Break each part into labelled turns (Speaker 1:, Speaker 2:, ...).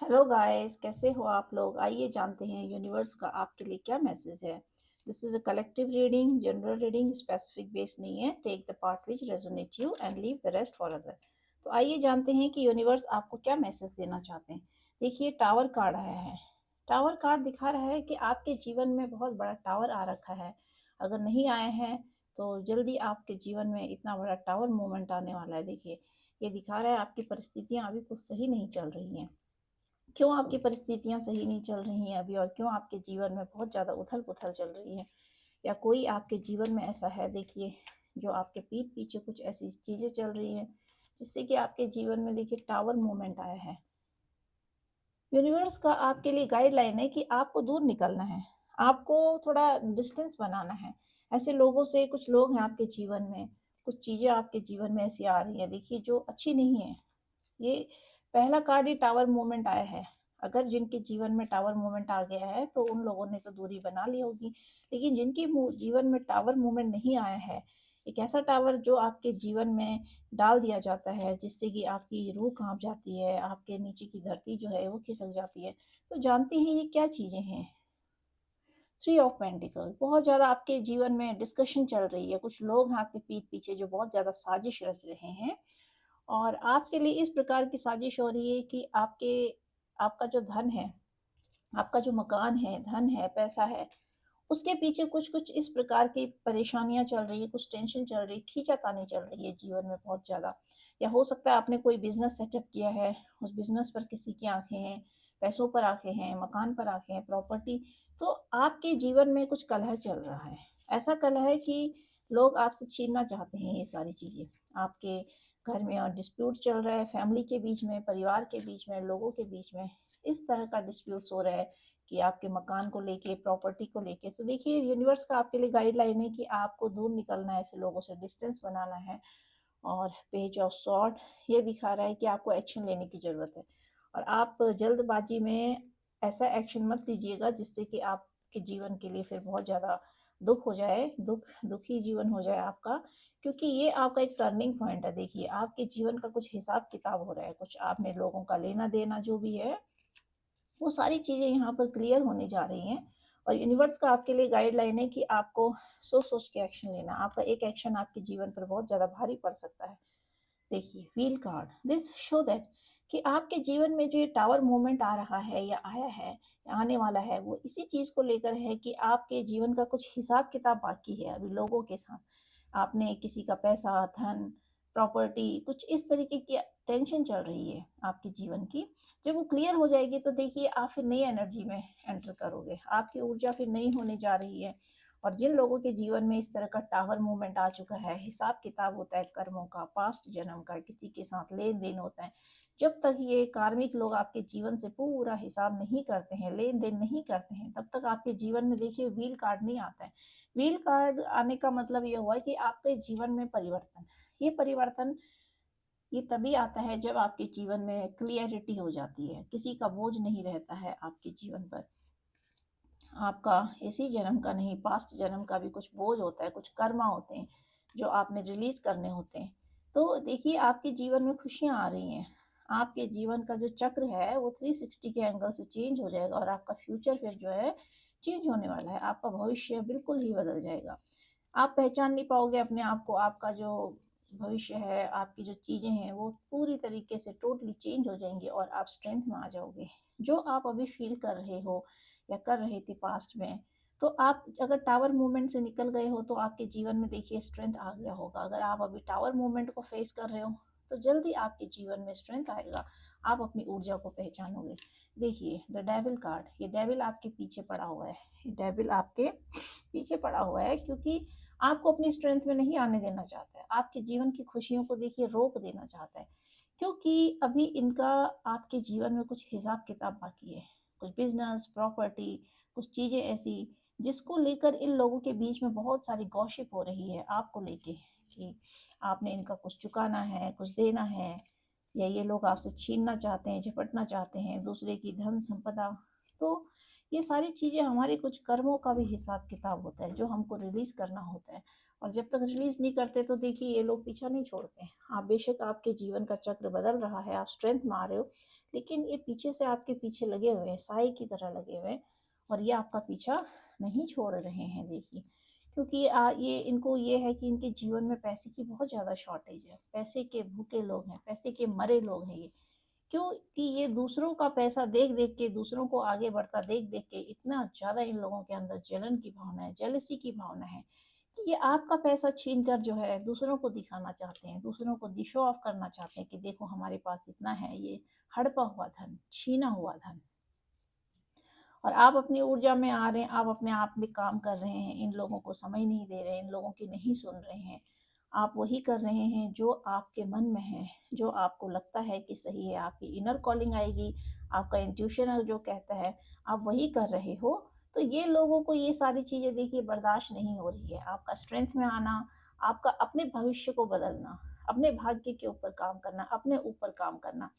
Speaker 1: Hello guys, कैसे हो आप लोग? आइए जानते हैं यूनिवर्स का आपके लिए क्या मैसेज है। This is a collective reading, general reading, specific base नहीं है। Take the part which resonate you and leave the rest for other. तो आइए जानते हैं कि यूनिवर्स आपको क्या मैसेज देना चाहते हैं। देखिए, टावर कार्ड आया है। टावर कार्ड दिखा रहा है कि आपके जीवन में बहुत बड़ा टावर आ रखा है। अगर नहीं आया है तो जल्दी आपके जीवन में इतना बड़ा टावर मूवमेंट आने वाला है। देखिए, ये दिखा रहा है आपकी परिस्थितियां अभी कुछ सही नहीं चल रही हैं। क्यों आपकी परिस्थितियाँ सही नहीं चल रही हैं अभी, और क्यों आपके जीवन में बहुत ज़्यादा उथल-पुथल चल रही है, या कोई आपके जीवन में ऐसा है, देखिए, जो आपके पीठ पीछे कुछ ऐसी चीज़ें चल रही हैं, जिससे कि आपके जीवन में देखिए टावर मूवमेंट आया है। यूनिवर्स का आपके लिए गाइडलाइन है कि आपको दूर निकलना है, आपको थोड़ा डिस्टेंस बनाना है। ऐसे लोगों से, कुछ लोग हैं आपके जीवन में, कुछ चीज़ें आपके जीवन में ऐसी आ रही हैं, देखिए, जो अच्छी नहीं है। ये पहला कार्ड ही टावर मूवमेंट आया है। अगर जिनके जीवन में टावर मूवमेंट आ गया है तो उन लोगों ने तो दूरी बना ली होगी। लेकिन जिनके जीवन में टावर मूवमेंट नहीं आया है, एक ऐसा टावर जो आपके जीवन में डाल दिया जाता है, जिससे कि आपकी रूह कांप जाती है, आपके नीचे की धरती जो है वो खिसक जाती है। तो जानते हैं ये क्या चीज़ें हैं? थ्री ऑफ पेंटिकल, बहुत ज़्यादा आपके जीवन में डिस्कशन चल रही है। कुछ लोग हैं आपके पीठ पीछे जो बहुत ज़्यादा साजिश रच रहे हैं, और आपके लिए इस प्रकार की साजिश हो रही है कि आपका जो धन है, आपका जो मकान है, धन है, पैसा है, उसके पीछे कुछ-कुछ इस प्रकार की परेशानियाँ चल रही हैं, कुछ टेंशन चल रही है, खींचातानी चल रही है जीवन में बहुत ज़्यादा। या हो सकता है आपने कोई बिज़नेस सेटअप किया है, उस बिज़नेस पर किसी की आँखें हैं, पैसों पर आँखें हैं, मकान पर आँखें हैं, प्रॉपर्टी। तो आपके जीवन में कुछ कलह चल रहा है। ऐसा कलह है कि लोग आपसे छीनना चाहते हैं ये सारी चीज़ें। आपके घर में और डिस्प्यूट चल रहा है, फैमिली के बीच में, परिवार के बीच में, लोगों के बीच में, इस तरह का डिस्प्यूट्स हो रहा है कि आपके मकान को लेके, प्रॉपर्टी को लेके। तो देखिए, यूनिवर्स का आपके लिए गाइडलाइन है कि आपको दूर निकलना है, ऐसे लोगों से डिस्टेंस बनाना है। और पेज ऑफ सॉर्ड ये दिखा रहा है कि आपको एक्शन लेने की ज़रूरत है, और आप जल्दबाजी में ऐसा एक्शन मत लीजिएगा जिससे कि आपके जीवन के लिए फिर बहुत ज़्यादा दुःख हो जाए, दुखी जीवन हो जाए आपका। क्योंकि ये आपका एक टर्निंग पॉइंट है। देखिए, आपके जीवन का कुछ हिसाब-किताब हो रहा है, कुछ आपने लोगों का लेना-देना जो भी है, वो सारी चीज़ें यहाँ पर क्लियर होने जा रही हैं। और यूनिवर्स का आपके लिए गाइडलाइन है कि आपको सोच-सोच के एक्शन लेना। आपका एक एक्शन आपके जीवन पर बहुत ज़्यादा भारी पड़ सकता है। देखिए, wheel card, this show that कि आपके जीवन में जो ये टावर मूवमेंट आ रहा है, या आया है, या आने वाला है, वो इसी चीज़ को लेकर है कि आपके जीवन का कुछ हिसाब-किताब बाकी है अभी लोगों के साथ। आपने किसी का पैसा, धन, प्रॉपर्टी, कुछ इस तरीके की टेंशन चल रही है आपके जीवन की। जब वो क्लियर हो जाएगी तो देखिए, आप फिर नई एनर्जी में एंटर करोगे। आपकी ऊर्जा फिर नई होने जा रही है। और जिन लोगों के जीवन में इस तरह का टावर मूवमेंट आ चुका है, हिसाब किताब होता है कर्मों का, पास्ट जन्म का, किसी के साथ लेन देन होता है, जब तक ये कार्मिक लोग आपके जीवन से पूरा हिसाब नहीं करते हैं, लेन देन नहीं करते हैं, तब तक आपके जीवन में देखिए व्हील कार्ड नहीं आता है। व्हील कार्ड आने का मतलब ये हुआ कि आपके जीवन में परिवर्तन, ये परिवर्तन ये तभी आता है जब आपके जीवन में क्लियरिटी हो जाती है, किसी का बोझ नहीं रहता है आपके जीवन पर। आपका इसी जन्म का नहीं, पास्ट जन्म का भी कुछ बोझ होता है, कुछ कर्मा होते हैं जो आपने रिलीज करने होते हैं। तो देखिए, आपके जीवन में खुशियां आ रही हैं। आपके जीवन का जो चक्र है वो 360 के एंगल से चेंज हो जाएगा, और आपका फ्यूचर फिर जो है चेंज होने वाला है। आपका भविष्य बिल्कुल ही बदल जाएगा। आप पहचान नहीं पाओगे अपने आप को। आपका जो भविष्य है, आपकी जो चीज़ें हैं, वो पूरी तरीके से टोटली चेंज हो जाएंगी, और आप स्ट्रेंथ में आ जाओगे। जो आप अभी फील कर रहे हो या कर रहे थे पास्ट में, तो आप अगर टावर मूवमेंट से निकल गए हो तो आपके जीवन में देखिए स्ट्रेंथ आ गया होगा। अगर आप अभी टावर मूवमेंट को फेस कर रहे हो तो जल्दी आपके जीवन में स्ट्रेंथ आएगा। आप अपनी ऊर्जा को पहचानोगे। देखिए, द डेविल कार्ड, ये डेविल आपके पीछे पड़ा हुआ है। ये डेविल आपके पीछे पड़ा हुआ है क्योंकि आपको अपनी स्ट्रेंथ में नहीं आने देना चाहता है। आपके जीवन की खुशियों को देखिए रोक देना चाहता है, क्योंकि अभी इनका आपके जीवन में कुछ हिसाब किताब बाकी है। कुछ बिजनेस, प्रॉपर्टी, कुछ चीज़ें ऐसी जिसको लेकर इन लोगों के बीच में बहुत सारी गॉसिप हो रही है आपको लेके, कि आपने इनका कुछ चुकाना है, कुछ देना है, या ये लोग आपसे छीनना चाहते हैं, झपटना चाहते हैं दूसरे की धन संपदा। तो ये सारी चीज़ें हमारे कुछ कर्मों का भी हिसाब किताब होता है जो हमको रिलीज करना होता है। और जब तक रिलीज़ नहीं करते तो देखिए ये लोग पीछा नहीं छोड़ते हैं। आप बेशक आपके जीवन का चक्र बदल रहा है, आप स्ट्रेंथ में आ रहे हो, लेकिन ये पीछे से आपके पीछे लगे हुए हैं, साए की तरह लगे हुए हैं और ये आपका पीछा नहीं छोड़ रहे हैं देखिए। क्योंकि ये इनको ये है कि इनके जीवन में पैसे की बहुत ज़्यादा शॉर्टेज है, पैसे के भूखे लोग हैं, पैसे के मरे लोग हैं ये। क्योंकि ये दूसरों का पैसा देख-देख के, दूसरों को आगे बढ़ता देख-देख के इतना ज़्यादा इन लोगों के अंदर जलन की भावना है, जेलसी की भावना है कि ये आपका पैसा छीन कर जो है दूसरों को दिखाना चाहते हैं, दूसरों को शो ऑफ करना चाहते हैं कि देखो हमारे पास इतना है, ये हड़पा हुआ धन, छीना हुआ धन। और आप अपनी ऊर्जा में आ रहे हैं, आप अपने आप में काम कर रहे हैं, इन लोगों को समय नहीं दे रहे हैं, इन लोगों की नहीं सुन रहे हैं। आप वही कर रहे हैं जो आपके मन में है, जो आपको लगता है कि सही है, आपकी इनर कॉलिंग आएगी, आपका इंट्यूशन जो कहता है, आप वही कर रहे हो। तो ये लोगों को ये सारी चीज़ें देखिए बर्दाश्त नहीं हो रही है। आपका स्ट्रेंथ में आना, आपका अपने भविष्य को बदलना, अपने भाग्य के ऊपर काम करना, अपने ऊपर काम करना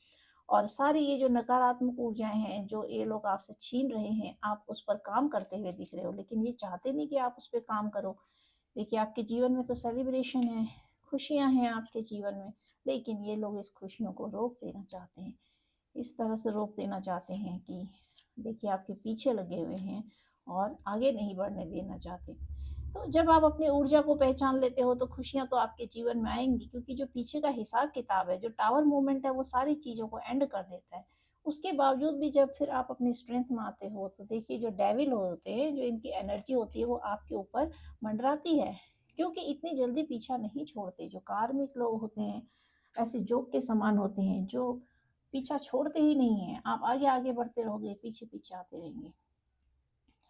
Speaker 1: और सारी ये जो नकारात्मक ऊर्जाएँ हैं, जो ये लोग आपसे छीन रहे हैं, आप उस पर काम करते हुए दिख रहे हो, लेकिन ये चाहते नहीं कि आप उस पे काम करो। देखिए, आपके जीवन में तो सेलिब्रेशन है, खुशियाँ हैं आपके जीवन में, लेकिन ये लोग इस खुशियों को रोक देना चाहते हैं। इस तरह से रोक देना चाहते हैं कि देखिए, आपके पीछे लगे हुए हैं और आगे नहीं बढ़ने देना चाहते। तो जब आप अपनी ऊर्जा को पहचान लेते हो तो खुशियाँ तो आपके जीवन में आएँगी क्योंकि जो पीछे का हिसाब-किताब है, जो टावर मूवमेंट है वो सारी चीज़ों को एंड कर देता है। उसके बावजूद भी जब फिर आप अपनी स्ट्रेंथ में आते हो तो देखिए जो डेविल होते हैं, जो इनकी एनर्जी होती है वो आपके ऊपर मंडराती है। क्योंकि इतनी जल्दी पीछा नहीं छोड़ते, जो कार्मिक लोग होते हैं, ऐसे जोक के समान होते हैं जो पीछा छोड़ते ही नहीं हैं। आप आगे-आगे बढ़ते रहोगे, पीछे-पीछे आते रहेंगे।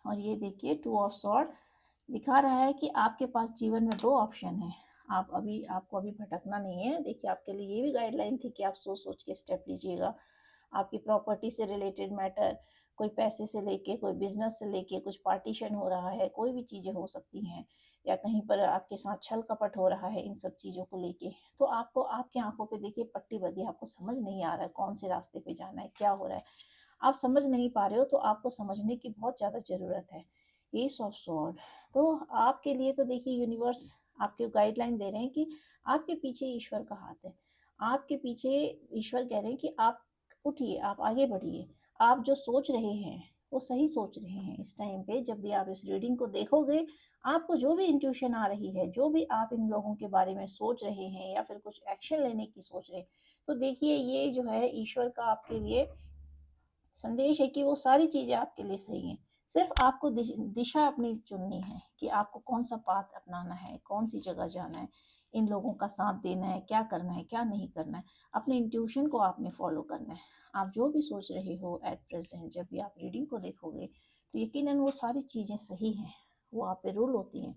Speaker 1: और ये देखिए 2 ऑफ सॉर्ड दिखा रहा है कि आपके पास जीवन में 2 ऑप्शन हैं। आपको अभी भटकना नहीं है। देखिए आपके लिए ये भी गाइडलाइन थी कि आप सोच-सोच के स्टेप लीजिएगा। आपकी प्रॉपर्टी से रिलेटेड मैटर, कोई पैसे से लेके, कोई बिज़नेस से लेके, कुछ पार्टीशन हो रहा है, कोई भी चीज़ें हो सकती हैं या कहीं पर आपके साथ छल-कपट हो रहा है इन सब चीज़ों को लेके। तो आपको आपकी आँखों पे देखिए पट्टी बंधी है, आपको समझ नहीं आ रहा है कौन से रास्ते पे जाना है, क्या हो रहा है। आप समझ नहीं पा रहे हो तो आपको समझने की बहुत ज़्यादा ज़रूरत है। एस ऑफ स्वॉर्ड तो आपके लिए तो देखिए यूनिवर्स आपको गाइडलाइन दे रहे हैं कि आपके पीछे ईश्वर का हाथ है। आपके पीछे ईश्वर कह रहे हैं कि आप उठिए, आप आगे बढ़िए। आप जो सोच रहे हैं, वो सही सोच रहे हैं इस टाइम पे जब भी आप इस रीडिंग को देखोगे, आपको जो भी इंट्यूशन आ रही है, जो भी आप इन लोगों के बारे में सोच रहे हैं या फिर कुछ एक्शन लेने की सोच रहे हैं, तो देखिए ये जो है ईश्वर का आपके लिए संदेश है कि वो सारी चीज़ें आपके लिए सही हैं। सिर्फ़ आपको दिशा अपनी चुननी है कि आपको कौन-सा पाथ अपनाना है, कौन-सी जगह जाना है, इन लोगों का साथ देना है, क्या करना है, क्या नहीं करना है। अपने इंट्यूशन को आपने फ़ॉलो करना है। आप जो भी सोच रहे हो एट प्रेज़ेंट जब भी आप रीडिंग को देखोगे, तो यकीनन वो सारी चीज़ें सही हैं, वो आप पे रूल होती हैं।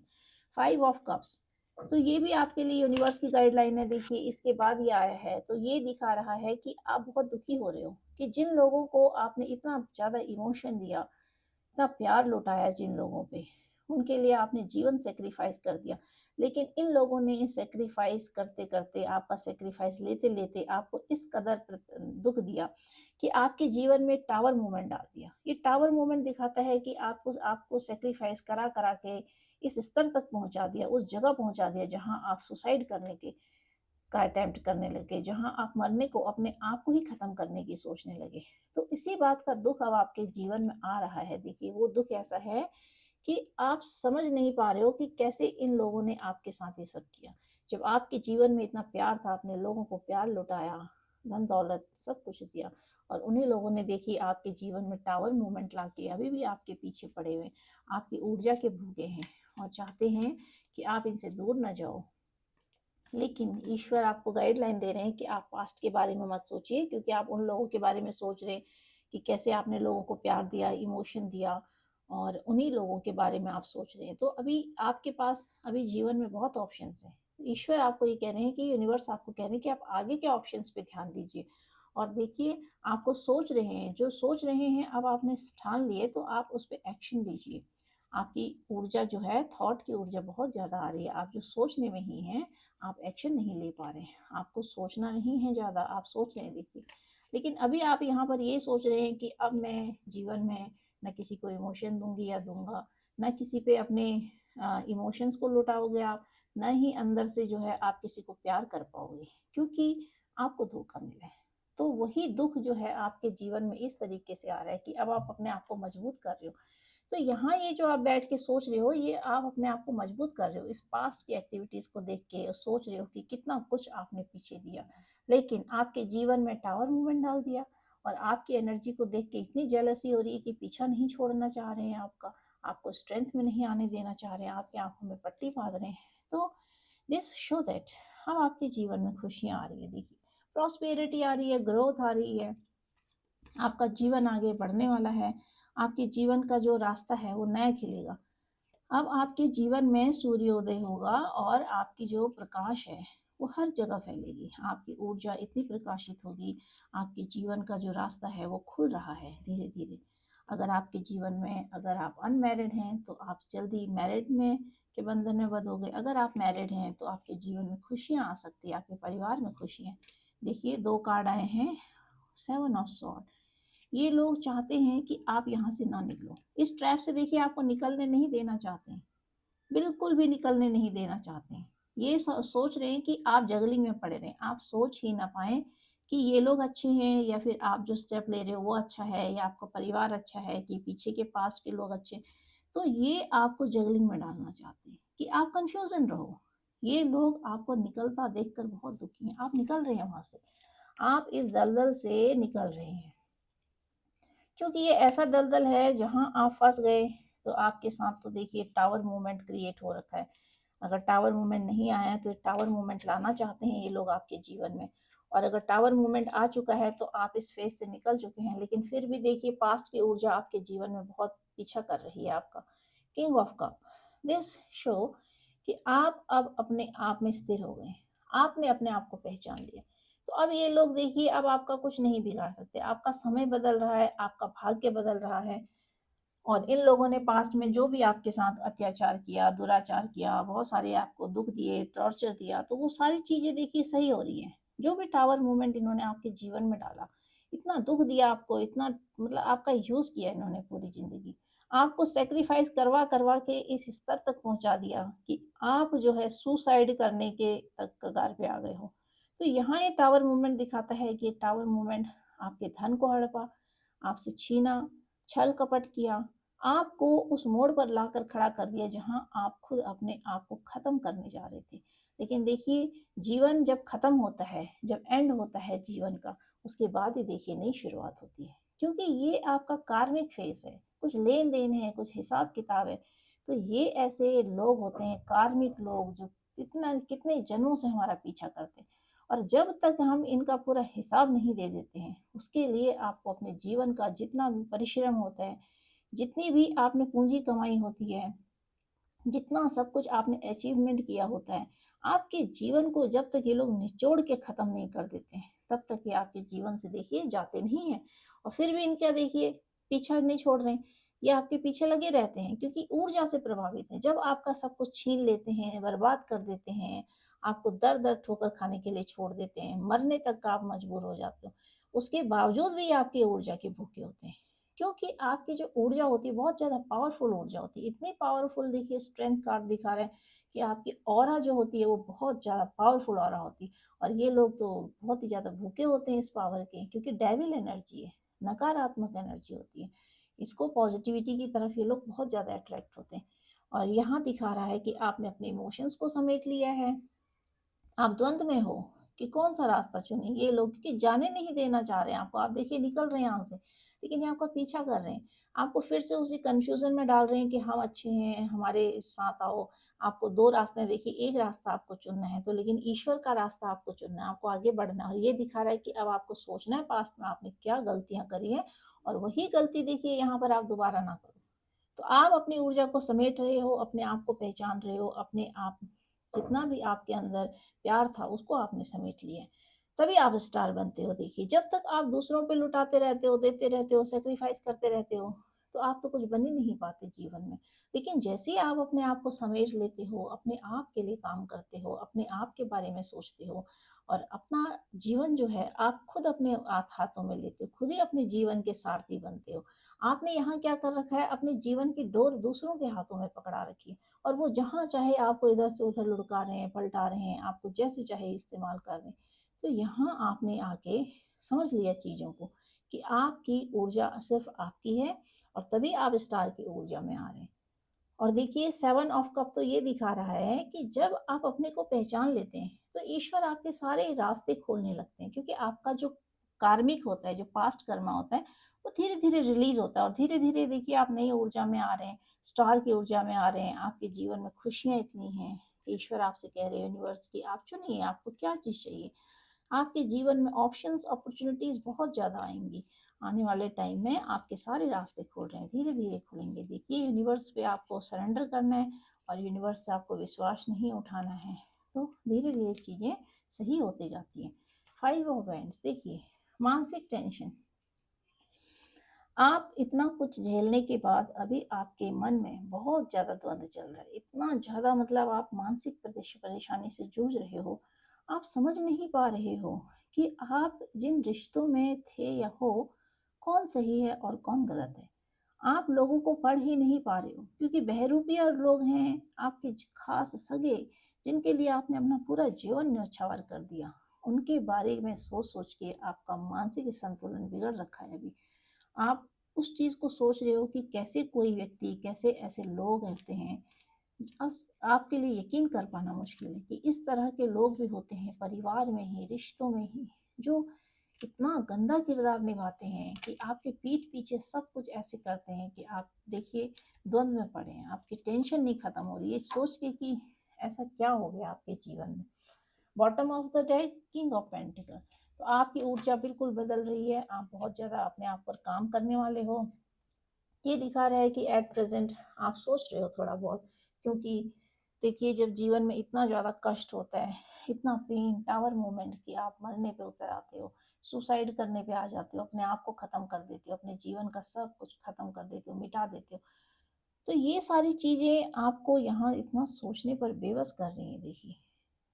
Speaker 1: 5 ऑफ कप्स तो ये भी आपके लिए यूनिवर्स की गाइडलाइन है। देखिए इसके बाद ये आया है तो ये दिखा रहा है कि आप बहुत दुखी हो रहे हो कि जिन लोगों को आपने इतना ज़्यादा इमोशन दिया, इतना प्यार लुटाया जिन लोगों पे, उनके लिए आपने जीवन सैक्रिफाइस कर दिया। लेकिन इन लोगों ने सैक्रिफाइस करते-करते, आपका सैक्रिफाइस लेते-लेते आपको इस कदर दुःख दिया कि आपके जीवन में टावर मूवमेंट डाल दिया। ये टावर मूवमेंट दिखाता है कि आपको आपको सैक्रिफाइस करा-करा के इस स्तर तक पहुँचा दिया, उस जगह पहुँचा दिया जहाँ आप सुसाइड करने के का अटेम्प्ट करने लगे, जहाँ आप मरने को अपने आप को ही ख़त्म करने की सोचने लगे। तो इसी बात का दुःख अब आपके जीवन में आ रहा है। देखिए वो दुःख ऐसा है कि आप समझ नहीं पा रहे हो कि कैसे इन लोगों ने आपके साथ ये सब किया। जब आपके जीवन में इतना प्यार था, आपने लोगों को प्यार लुटाया, धन-दौलत सब कुछ दिया और उन्हीं लोगों ने देखिए आपके जीवन में टावर मूवमेंट लाके अभी भी आपके पीछे पड़े हुए हैं, आपकी ऊर्जा के भूखे हैं और चाहते हैं कि आप इनसे दूर ना जाओ। लेकिन ईश्वर आपको गाइडलाइन दे रहे हैं कि आप पास्ट के बारे में मत सोचिए क्योंकि आप उन लोगों के बारे में सोच रहे हैं कि कैसे आपने लोगों को प्यार दिया, इमोशन दिया और उन्हीं लोगों के बारे में आप सोच रहे हैं। तो अभी आपके पास अभी जीवन में बहुत ऑप्शंस हैं। ईश्वर आपको ये कह रहे हैं कि यूनिवर्स आपको कह रहे हैं कि आप आगे के ऑप्शंस पे ध्यान दीजिए और देखिए आपको सोच रहे हैं, जो सोच रहे हैं अब आपने ठान लिए तो आप उस पे एक्शन लीजिए। आपकी ऊर्जा जो है, थॉट की ऊर्जा बहुत ज़्यादा आ रही है। आप जो सोचने में ही हैं आप एक्शन नहीं ले पा रहे हैं। आपको सोचना नहीं है ज़्यादा, आप सोच रहे हैं देखिए। लेकिन अभी आप यहाँ पर ये सोच रहे हैं कि अब मैं जीवन में ना किसी को इमोशन दूँगी या दूँगा, ना किसी पे अपने इमोशंस को लुटाओगे आप, न ही अंदर से जो है आप किसी को प्यार कर पाओगे, क्योंकि आपको धोखा मिला है। तो वही दुख जो है आपके जीवन में इस तरीके से आ रहा है कि अब आप अपने आप को मजबूत कर रहे हो। तो यहाँ ये जो आप बैठ के सोच रहे हो, ये आप अपने आप को मजबूत कर रहे हो इस पास्ट की एक्टिविटीज को देख के, और सोच रहे हो कि कितना कुछ आपने पीछे दिया, लेकिन आपके जीवन में टावर मूवमेंट डाल दिया। और आपकी एनर्जी को देख के इतनी जेलसी हो रही है कि पीछा नहीं छोड़ना चाह रहे हैं आपका, आपको स्ट्रेंथ में नहीं आने देना चाह रहे हैं, आपकी आंखों में पट्टी बांध रहे हैं। तो दिस शो दैट अब आपके जीवन में खुशियां आ रही है, देखिए प्रॉस्पेरिटी आ रही है, ग्रोथ आ रही है, आपका जीवन आगे बढ़ने वाला है, आपके जीवन का जो रास्ता है वो नया खिलेगा। अब आपके जीवन में सूर्योदय होगा और आपकी जो प्रकाश है वो हर जगह फैलेगी, आपकी ऊर्जा इतनी प्रकाशित होगी, आपके जीवन का जो रास्ता है वो खुल रहा है धीरे धीरे। अगर आपके जीवन में, अगर आप अनमैरिड हैं तो आप जल्दी मैरिड में के बंधन में बंधोगे, अगर आप मैरिड हैं तो आपके जीवन में खुशियाँ आ सकती है, आपके परिवार में खुशियाँ। देखिए 2 कार्ड आए हैं, 7 ऑफ सॉर्ड। ये लोग चाहते हैं कि आप यहाँ से ना निकलो, इस ट्रैप से देखिए आपको निकलने नहीं देना चाहते हैं, बिल्कुल भी निकलने नहीं देना चाहते हैं। ये सोच रहे हैं कि आप जगलिंग में पड़े रहें, आप सोच ही ना पाए कि ये लोग अच्छे हैं या फिर आप जो स्टेप ले रहे हो वो अच्छा है, या आपका परिवार अच्छा है, कि पीछे के पास्ट के लोग अच्छे। तो ये आपको जगलिंग में डालना चाहते हैं कि आप कंफ्यूजन रहो। ये लोग आपको निकलता देखकर बहुत दुखी हैं, आप निकल रहे हैं वहां से, आप इस दलदल से निकल रहे हैं, क्योंकि ये ऐसा दलदल है जहां आप फंस गए। तो आपके साथ तो देखिए टावर मूवमेंट क्रिएट हो रखा है। अगर टावर मूवमेंट नहीं आया है तो टावर मूवमेंट लाना चाहते हैं ये लोग आपके जीवन में। और अगर टावर मूवमेंट आ चुका है तो आप इस फेज से निकल चुके हैं, लेकिन फिर भी देखिए पास्ट की ऊर्जा आपके जीवन में बहुत पीछा कर रही है आपका। King of cup, this show कि आप अब अपने आप में स्थिर हो गए, आपने अपने आप को पहचान लिया। तो अब ये लोग देखिए अब आपका कुछ नहीं बिगाड़ सकते, आपका समय बदल रहा है, आपका भाग्य बदल रहा है। और इन लोगों ने पास्ट में जो भी आपके साथ अत्याचार किया, दुराचार किया, बहुत सारे आपको दुख दिए, टॉर्चर दिया, तो वो सारी चीजें देखिए सही हो रही हैं। जो भी टावर मूवमेंट इन्होंने आपके जीवन में डाला, इतना दुख दिया आपको, इतना मतलब आपका यूज किया इन्होंने पूरी जिंदगी, आपको सेक्रीफाइस करवा करवा के इस स्तर तक पहुंचा दिया कि आप जो है सुसाइड करने के तक कगार पे आ गए हो। तो यहाँ ये टावर मूवमेंट दिखाता है कि टावर मूवमेंट आपके धन को हड़पा, आपसे छीना, छल कपट किया, आपको उस मोड़ पर लाकर खड़ा कर दिया जहां आप खुद अपने आप को खत्म करने जा रहे थे। लेकिन देखिए जीवन जब खत्म होता है, जब एंड होता है जीवन का, उसके बाद ही देखिए नई शुरुआत होती है, क्योंकि ये आपका कार्मिक फेस है, कुछ लेन देन है, कुछ हिसाब किताब है। तो ये ऐसे लोग होते हैं कार्मिक लोग जो कितना कितने जन्मों से हमारा पीछा करते हैं, और जब तक हम इनका पूरा हिसाब नहीं दे देते हैं, उसके लिए आपको अपने जीवन का जितना भी परिश्रम होता है, जितनी भी आपने पूंजी कमाई होती है, जितना सब कुछ आपने अचीवमेंट किया होता है, आपके जीवन को जब तक ये लोग निचोड़ के खत्म नहीं कर देते हैं, तब तक ये आपके जीवन से देखिए जाते नहीं है। और फिर भी इनका देखिए पीछा नहीं छोड़ रहे हैं, ये आपके पीछे लगे रहते हैं, क्योंकि ऊर्जा से प्रभावित है। जब आपका सब कुछ छीन लेते हैं, बर्बाद कर देते हैं, आपको दर दर ठोकर खाने के लिए छोड़ देते हैं, मरने तक का आप मजबूर हो जाते हो, उसके बावजूद भी आपकी ऊर्जा के भूखे होते हैं, क्योंकि आपकी जो ऊर्जा होती है बहुत ज़्यादा पावरफुल ऊर्जा होती है, इतनी पावरफुल। देखिए स्ट्रेंथ कार्ड दिखा रहे हैं कि आपकी ऑरा जो होती है वो बहुत ज़्यादा पावरफुल ऑरा होती है। और ये लोग तो बहुत ही ज़्यादा भूखे होते हैं इस पावर के, क्योंकि डेविल एनर्जी है, नकारात्मक एनर्जी होती है, इसको पॉजिटिविटी की तरफ ये लोग बहुत ज़्यादा अट्रैक्ट होते हैं। और यहाँ दिखा रहा है कि आपने अपने इमोशंस को समेट लिया है, आप द्वंद में हो कि कौन सा रास्ता चुने। ये लोग क्योंकि जाने नहीं देना चाह रहे हैं आपको, आप देखिए निकल रहे हैं यहाँ से, लेकिन ये आपका पीछा कर रहे हैं, आपको फिर से उसी कंफ्यूजन में डाल रहे हैं कि हम अच्छे हैं, हमारे साथ आओ। आपको दो रास्ते हैं, देखिए एक रास्ता आपको चुनना है तो, लेकिन ईश्वर का रास्ता आपको चुनना है, आपको आगे बढ़ना है। और ये दिखा रहा है कि अब आपको सोचना है पास्ट में आपने क्या गलतियां करी हैं, और वही गलती देखिए यहाँ पर आप दोबारा ना करो। तो आप अपनी ऊर्जा को समेट रहे हो, अपने आप को पहचान रहे हो, अपने आप जितना भी आपके अंदर प्यार था उसको आपने समेट लिया है। तभी आप स्टार बनते हो। देखिए जब तक आप दूसरों पे लुटाते रहते हो, देते रहते हो, सेक्रीफाइस करते रहते हो, तो आप तो कुछ बन ही नहीं पाते जीवन में। लेकिन जैसे ही आप अपने आप को समेट लेते हो, अपने आप के लिए काम करते हो, अपने आप के बारे में सोचते हो, और अपना जीवन जो है आप खुद अपने हाथों में लेते हो, खुद ही अपने जीवन के सारथी बनते हो। आपने यहाँ क्या कर रखा है, अपने जीवन की डोर दूसरों के हाथों में पकड़ा रखी है, और वो जहाँ चाहे आपको इधर से उधर लुढ़का रहे हैं, पलटा रहे हैं, आपको जैसे चाहे इस्तेमाल कर रहे हैं। तो यहाँ आपने आके समझ लिया चीज़ों को कि आपकी ऊर्जा सिर्फ आपकी है, और तभी आप स्टार की ऊर्जा में आ रहे हैं। और देखिए 7 ऑफ कप तो ये दिखा रहा है कि जब आप अपने को पहचान लेते हैं तो ईश्वर आपके सारे रास्ते खोलने लगते हैं, क्योंकि आपका जो कार्मिक होता है, जो पास्ट कर्मा होता है, वो धीरे धीरे रिलीज होता है, और धीरे धीरे देखिए आप नई ऊर्जा में आ रहे हैं, स्टार की ऊर्जा में आ रहे हैं। आपके जीवन में खुशियाँ इतनी हैं, ईश्वर आपसे कह रहे हैं यूनिवर्स की आप चुनिए आपको क्या चीज़ चाहिए। आपके जीवन में ऑप्शंस अपॉर्चुनिटीज़ बहुत ज़्यादा आएंगी। आने वाले टाइम में आपके सारे रास्ते खुल रहे हैं, धीरे धीरे खुलेंगे। देखिए यूनिवर्स पे आपको सरेंडर करना है, और यूनिवर्स से आपको विश्वास नहीं उठाना है, तो धीरे धीरे चीज़ें सही होती जाती हैं। 5 ऑफ वैंड्स देखिए, मानसिक टेंशन। आप इतना कुछ झेलने के बाद अभी आपके मन में बहुत ज़्यादा द्वंद चल रहा है, इतना ज़्यादा मतलब आप मानसिक परेशानी से जूझ रहे हो। आप समझ नहीं पा रहे हो कि आप जिन रिश्तों में थे या हो, कौन सही है और कौन गलत है। आप लोगों को पढ़ ही नहीं पा रहे हो, क्योंकि बहरूपिया लोग हैं आपके खास सगे, जिनके लिए आपने अपना पूरा जीवन न्यौछावर कर दिया। उनके बारे में सोच सोच के आपका मानसिक संतुलन बिगड़ रखा है अभी। आप उस चीज़ को सोच रहे हो कि कैसे कोई व्यक्ति, कैसे ऐसे लोग रहते हैं। आपके लिए यकीन कर पाना मुश्किल है कि इस तरह के लोग भी होते हैं परिवार में ही, रिश्तों में ही, जो इतना गंदा किरदार निभाते हैं कि आपके पीठ पीछे सब कुछ ऐसे करते हैं कि आप देखिए द्वंद में पड़े हैं। आपकी टेंशन नहीं खत्म हो रही है सोच के कि ऐसा क्या हो गया आपके जीवन में। Bottom of the deck, king of pentacle. तो आपकी ऊर्जा बिल्कुल बदल रही है, आप बहुत ज़्यादा अपने आप पर काम करने वाले हो। ये दिखा रहा है कि एट प्रेजेंट आप सोच रहे हो थोड़ा बहुत, क्योंकि देखिए जब जीवन में इतना ज़्यादा कष्ट होता है, इतना पेन, टावर मोमेंट कि आप मरने पे उतर आते हो, सुसाइड करने पे आ जाते हो, अपने आप को ख़त्म कर देते हो, अपने जीवन का सब कुछ ख़त्म कर देते हो, मिटा देते हो। तो ये सारी चीज़ें आपको यहाँ इतना सोचने पर बेबस कर रही हैं। देखिए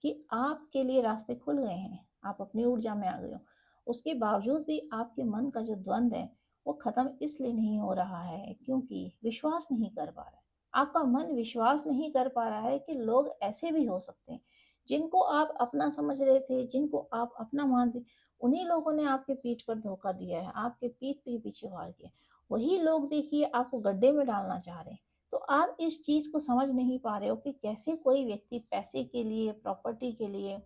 Speaker 1: कि आपके लिए रास्ते खुल गए हैं, आप अपनी ऊर्जा में आ गए हो। उसके बावजूद भी आपके मन का जो द्वंद है, वो ख़त्म इसलिए नहीं हो रहा है क्योंकि विश्वास नहीं कर पा रहा है। आपका मन विश्वास नहीं कर पा रहा है कि लोग ऐसे भी हो सकते हैं। जिनको आप अपना समझ रहे थे, जिनको आप अपना मानते, उन्हीं लोगों ने आपके पीठ पर धोखा दिया है, आपके पीठ पे पीछे वार किया। वही लोग देखिए आपको गड्ढे में डालना चाह रहे हैं। तो आप इस चीज़ को समझ नहीं पा रहे हो कि कैसे कोई व्यक्ति पैसे के लिए, प्रॉपर्टी के लिए,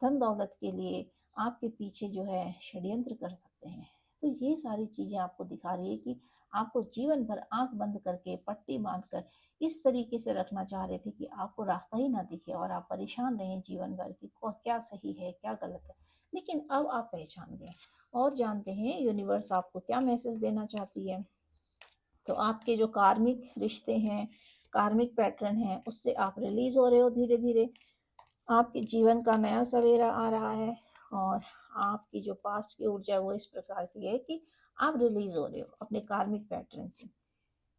Speaker 1: धन दौलत के लिए आपके पीछे जो है षड्यंत्र कर सकते हैं। तो ये सारी चीज़ें आपको दिखा रही है कि आपको जीवन भर आंख बंद करके, पट्टी बांध कर इस तरीके से रखना चाह रहे थे कि आपको रास्ता ही ना दिखे, और आप परेशान रहें जीवन भर कि क्या सही है क्या गलत है। लेकिन अब आप पहचान गए, और जानते हैं यूनिवर्स आपको क्या मैसेज देना चाहती है। तो आपके जो कार्मिक रिश्ते हैं, कार्मिक पैटर्न हैं, उससे आप रिलीज हो रहे हो धीरे धीरे। आपके जीवन का नया सवेरा आ रहा है, और आपकी जो पास्ट की ऊर्जा है वो इस प्रकार की है कि आप रिलीज हो रहे हो अपने कार्मिक पैटर्न से।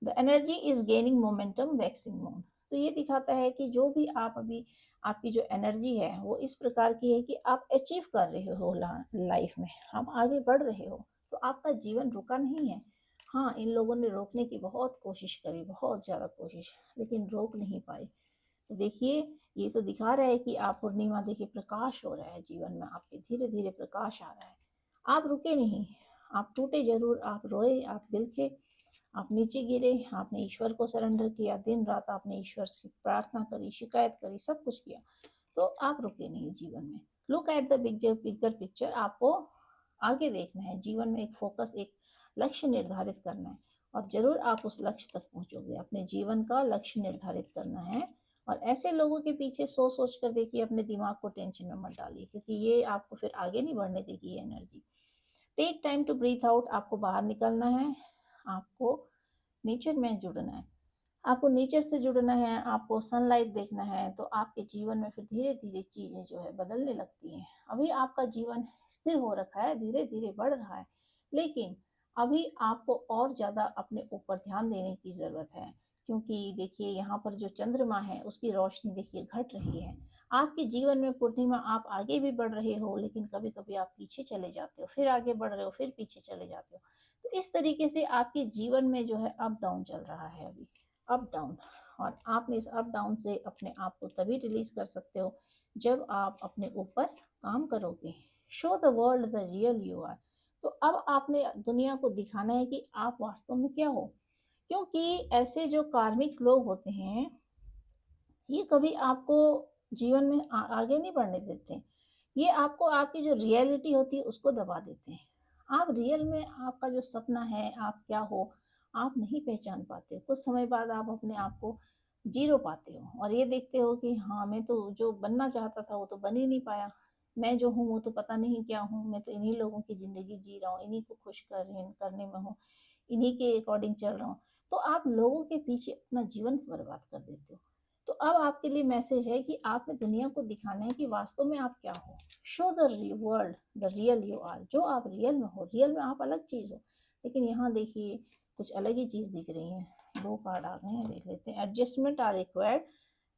Speaker 1: The energy is gaining momentum, waxing moon. तो ये दिखाता है कि जो भी आप अभी, आपकी जो एनर्जी है वो इस प्रकार की है कि आप अचीव कर रहे हो लाइफ में, आप आगे बढ़ रहे हो। तो आपका जीवन रुका नहीं है। हाँ, इन लोगों ने रोकने की बहुत कोशिश करी, बहुत ज़्यादा कोशिश, लेकिन रोक नहीं पाए। तो देखिए ये तो दिखा रहा है कि आप पूर्णिमा, देखिए प्रकाश हो रहा है जीवन में आपके, धीरे धीरे प्रकाश आ रहा है। आप रुके नहीं, आप टूटे जरूर, आप रोए, आप बिलखे, आप नीचे गिरे, आपने ईश्वर को सरेंडर किया, दिन रात आपने ईश्वर से प्रार्थना करी, शिकायत करी, सब कुछ किया, तो आप रुके नहीं जीवन में। Look at the bigger bigger picture. आपको आगे देखना है जीवन में, एक फोकस, एक लक्ष्य निर्धारित करना है, और जरूर आप उस लक्ष्य तक पहुंचोगे। अपने जीवन का लक्ष्य निर्धारित करना है, और ऐसे लोगों के पीछे सोच सोच कर देखिए, अपने दिमाग को टेंशन में मत डालिए, क्योंकि ये आपको फिर आगे नहीं बढ़ने देगी ये energy. Take time to breathe out. आपको बाहर निकलना है, आपको नेचर में जुड़ना है, आपको नेचर से जुड़ना है, आपको सनलाइट देखना है। तो आपके जीवन में फिर धीरे धीरे चीज़ें जो है बदलने लगती हैं। अभी आपका जीवन स्थिर हो रखा है, धीरे धीरे बढ़ रहा है, लेकिन अभी आपको और ज़्यादा अपने ऊपर ध्यान देने की ज़रूरत है, क्योंकि देखिए यहाँ पर जो चंद्रमा है उसकी रोशनी देखिए घट रही है। आपके जीवन में पूर्णिमा आप आगे भी बढ़ रहे हो, लेकिन कभी कभी आप पीछे चले जाते हो, फिर आगे बढ़ रहे हो, फिर पीछे चले जाते हो। तो इस तरीके से आपके जीवन में जो है अप डाउन चल रहा है अभी, अप डाउन। और आपने इस अप डाउन से अपने आप को तभी रिलीज कर सकते हो जब आप अपने ऊपर काम करोगे। Show the world the real you are. तो अब आपने दुनिया को दिखाना है कि आप वास्तव में क्या हो। क्योंकि ऐसे जो कार्मिक लोग होते हैं, ये कभी आपको जीवन में आगे नहीं बढ़ने देते। ये आपको आपकी जो रियलिटी होती है उसको दबा देते हैं। आप रियल में आपका जो सपना है, आप क्या हो, आप नहीं पहचान पाते। कुछ समय बाद आप अपने आप को जीरो पाते हो और ये देखते हो कि हाँ, मैं तो जो बनना चाहता था वो तो बन ही नहीं पाया। मैं जो हूँ वो तो पता नहीं क्या हूँ, मैं तो इन्हीं लोगों की ज़िंदगी जी रहा हूँ, इन्हीं को खुश करने में हूँ, इन्हीं के अकॉर्डिंग चल रहा हूँ। तो आप लोगों के पीछे अपना जीवन बर्बाद कर देते हो। तो अब आपके लिए मैसेज है कि आपने दुनिया को दिखाना है कि वास्तव में आप क्या हो। Show the world the real you are. जो आप रियल में हो, रियल में आप अलग चीज़ हो, लेकिन यहाँ देखिए कुछ अलग ही चीज़ दिख रही है। दो कार्ड आ गए हैं, देख लेते हैं। Adjustment are required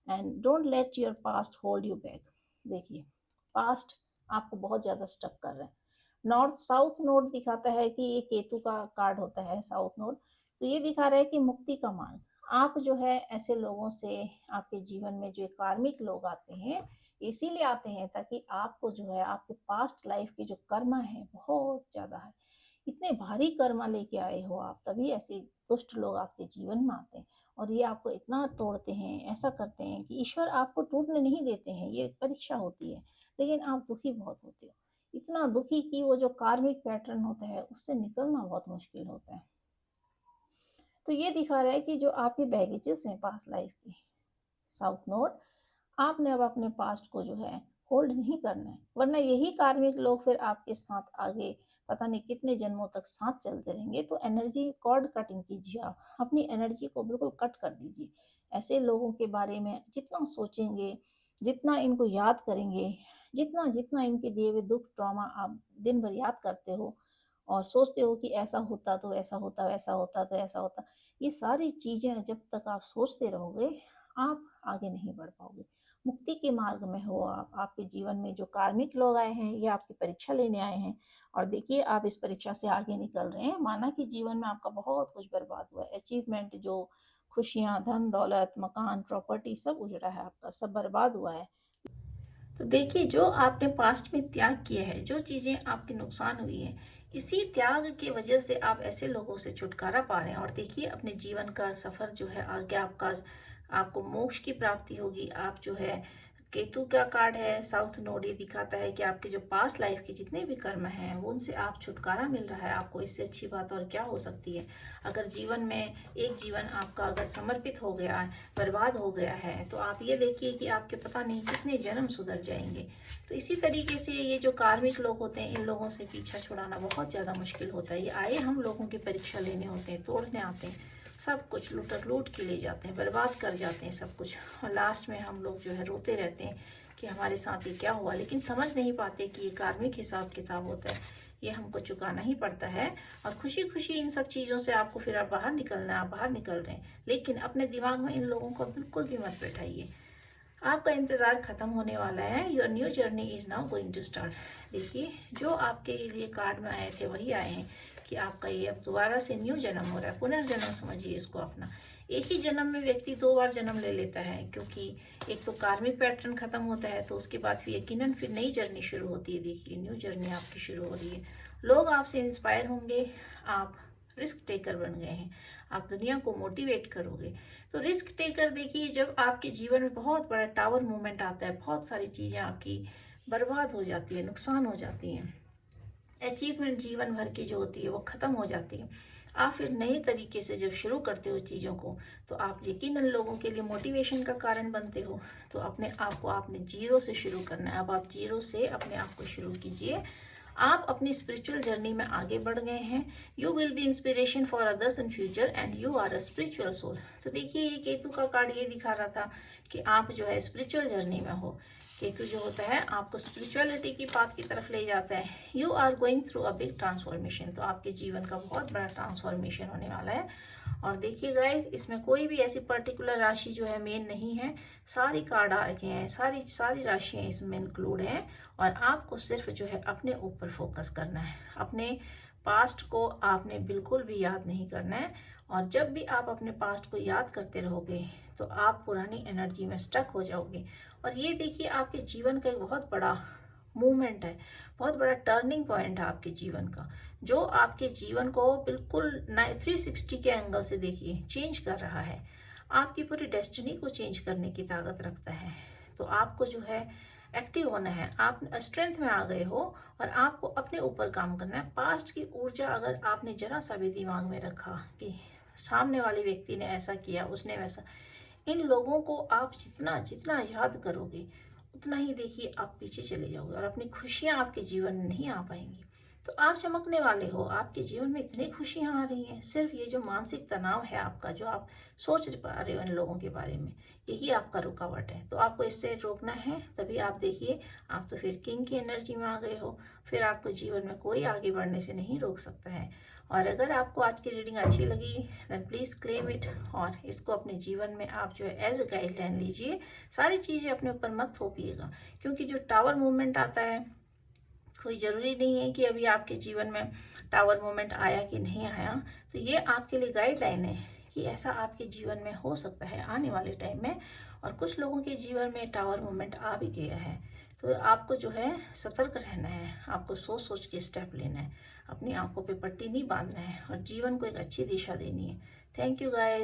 Speaker 1: and don't let your past hold you back. देखिए पास्ट आपको बहुत ज़्यादा स्टक कर रहे हैं। नॉर्थ साउथ नोड दिखाता है कि ये केतु का कार्ड होता है, साउथ नोड। तो ये दिखा रहा है कि मुक्ति का मार्ग। आप जो है ऐसे लोगों से, आपके जीवन में जो कार्मिक लोग आते हैं इसीलिए आते हैं ताकि आपको जो है आपके पास्ट लाइफ के जो कर्मा है बहुत ज़्यादा है, इतने भारी कर्मा लेके आए हो आप, तभी ऐसे दुष्ट लोग आपके जीवन में आते हैं। और ये आपको इतना तोड़ते हैं, ऐसा करते हैं कि ईश्वर आपको टूटने नहीं देते हैं, ये परीक्षा होती है। लेकिन आप दुखी बहुत होते हो, इतना दुखी कि वो जो कार्मिक पैटर्न होता है उससे निकलना बहुत मुश्किल होता है। तो ये दिखा रहा है कि जो आपके बैगेजेस हैं पास्ट लाइफ के, साउथ नोड, आपने अब अपने पास्ट को जो है होल्ड नहीं करना है, वरना यही कार्मिक लोग फिर आपके साथ आगे पता नहीं कितने जन्मों तक साथ चलते रहेंगे। तो एनर्जी कॉर्ड कटिंग कीजिए, आप अपनी एनर्जी को बिल्कुल कट कर दीजिए। ऐसे लोगों के बारे में जितना सोचेंगे, जितना इनको याद करेंगे, जितना जितना इनके दिए हुए दुख ट्रॉमा आप दिन भर याद करते हो और सोचते हो कि ऐसा होता तो ऐसा होता, वैसा होता तो ऐसा होता, ये सारी चीज़ें जब तक आप सोचते रहोगे आप आगे नहीं बढ़ पाओगे। मुक्ति के मार्ग में हो आप। आपके जीवन में जो कार्मिक लोग आए हैं ये आपकी परीक्षा लेने आए हैं और देखिए आप इस परीक्षा से आगे निकल रहे हैं। माना कि जीवन में आपका बहुत कुछ बर्बाद हुआ है, अचीवमेंट, जो खुशियाँ, धन दौलत, मकान, प्रॉपर्टी सब उजड़ा है आपका, सब बर्बाद हुआ है। तो देखिए जो आपने पास्ट में त्याग किया है, जो चीज़ें आपके नुकसान हुई हैं, इसी त्याग की वजह से आप ऐसे लोगों से छुटकारा पा रहे हैं। और देखिए अपने जीवन का सफ़र जो है आगे आपका, आपको मोक्ष की प्राप्ति होगी। आप जो है, केतु का कार्ड है साउथ नोड, ये दिखाता है कि आपके जो पास्ट लाइफ के जितने भी कर्म हैं वो उनसे आप छुटकारा मिल रहा है आपको। इससे अच्छी बात और क्या हो सकती है। अगर जीवन में एक जीवन आपका अगर समर्पित हो गया है, बर्बाद हो गया है, तो आप ये देखिए कि आपके पता नहीं कितने जन्म सुधर जाएंगे। तो इसी तरीके से ये जो कार्मिक लोग होते हैं इन लोगों से पीछा छुड़ाना बहुत ज़्यादा मुश्किल होता है। ये आए हम लोगों की परीक्षा लेने होते हैं, तोड़ने आते हैं, सब कुछ लूट के ले जाते हैं, बर्बाद कर जाते हैं सब कुछ। और लास्ट में हम लोग जो है रोते रहते हैं कि हमारे साथ ये क्या हुआ, लेकिन समझ नहीं पाते कि ये कार्मिक हिसाब किताब होता है, ये हमको चुकाना ही पड़ता है। और खुशी खुशी इन सब चीज़ों से आपको फिर आप बाहर निकलना है, आप बाहर निकल रहे हैं, लेकिन अपने दिमाग में इन लोगों को बिल्कुल भी मत बैठाइए। आपका इंतज़ार ख़त्म होने वाला है। Your new journey is now going to start. देखिए जो आपके लिए कार्ड में आए थे वही आए हैं कि आपका ये अब दोबारा से न्यू जन्म हो रहा है, पुनर्जन्म समझिए इसको अपना। एक ही जन्म में व्यक्ति दो बार जन्म ले लेता है, क्योंकि एक तो कार्मिक पैटर्न खत्म होता है तो उसके बाद फिर यकीनन फिर नई जर्नी शुरू होती है। देखिए न्यू जर्नी आपकी शुरू हो रही है। लोग आपसे इंस्पायर होंगे, आप रिस्क टेकर बन गए हैं, आप दुनिया को मोटिवेट करोगे। तो रिस्क टेकर देखिए जब आपके जीवन में बहुत बड़ा टावर मूवमेंट आता है, बहुत सारी चीज़ें आपकी बर्बाद हो जाती है, नुकसान हो जाती हैं, अचीवमेंट जीवन भर की जो होती है वो ख़त्म हो जाती है। आप फिर नए तरीके से जब शुरू करते हो चीज़ों को तो आप यकीनन लोगों के लिए मोटिवेशन का कारण बनते हो। तो अपने आप को आपने जीरो से शुरू करना है। अब आप जीरो से अपने आप को शुरू कीजिए। आप अपनी स्पिरिचुअल जर्नी में आगे बढ़ गए हैं। You will be inspiration for others in future and you are a spiritual soul. तो देखिए ये केतु का कार्ड ये दिखा रहा था कि आप जो है स्पिरिचुअल जर्नी में हो, केतु जो होता है आपको स्पिरिचुअलिटी की पाथ की तरफ ले जाता है। You are going through a big transformation, तो आपके जीवन का बहुत बड़ा ट्रांसफॉर्मेशन होने वाला है। और देखिए गाइज, इसमें कोई भी ऐसी पर्टिकुलर राशि जो है मेन नहीं है, सारी कार्ड आ रखे हैं, सारी सारी राशियां इसमें इंक्लूड हैं। और आपको सिर्फ जो है अपने ऊपर फोकस करना है, अपने पास्ट को आपने बिल्कुल भी याद नहीं करना है। और जब भी आप अपने पास्ट को याद करते रहोगे तो आप पुरानी एनर्जी में स्टक हो जाओगे। और ये देखिए आपके जीवन का एक बहुत बड़ा मूवमेंट है, बहुत बड़ा टर्निंग पॉइंट है आपके जीवन का, जो आपके जीवन को बिल्कुल 360 के एंगल से देखिए चेंज कर रहा है। आपकी पूरी डेस्टिनी को चेंज करने की ताकत रखता है। तो आपको जो है एक्टिव होना है, आप स्ट्रेंथ में आ गए हो और आपको अपने ऊपर काम करना है। पास्ट की ऊर्जा अगर आपने जरा सा भी दिमाग में रखा कि सामने वाले व्यक्ति ने ऐसा किया, उसने वैसा, इन लोगों को आप जितना जितना याद करोगे उतना ही देखिए आप पीछे चले जाओगे और अपनी खुशियां आपके जीवन में नहीं आ पाएंगी। तो आप चमकने वाले हो, आपके जीवन में इतनी खुशियां आ रही हैं। सिर्फ ये जो मानसिक तनाव है आपका, जो आप सोच पा रहे हो इन लोगों के बारे में, यही आपका रुकावट है। तो आपको इससे रोकना है। तभी आप देखिए, आप तो फिर किंग की एनर्जी में आ गए हो, फिर आपको जीवन में कोई आगे बढ़ने से नहीं रोक सकता है। और अगर आपको आज की रीडिंग अच्छी लगी देन प्लीज़ क्लेम इट, और इसको अपने जीवन में आप जो है एज अ गाइडलाइन लीजिए। सारी चीज़ें अपने ऊपर मत थोपिएगा, क्योंकि जो टावर मूवमेंट आता है, कोई ज़रूरी नहीं है कि अभी आपके जीवन में टावर मोमेंट आया कि नहीं आया। तो ये आपके लिए गाइडलाइन है कि ऐसा आपके जीवन में हो सकता है आने वाले टाइम में। और कुछ लोगों के जीवन में टावर मोमेंट आ भी गया है। तो आपको जो है सतर्क रहना है, आपको सोच सोच के स्टेप लेना है, अपनी आंखों पे पट्टी नहीं बांधना है और जीवन को एक अच्छी दिशा देनी है। Thank you guys.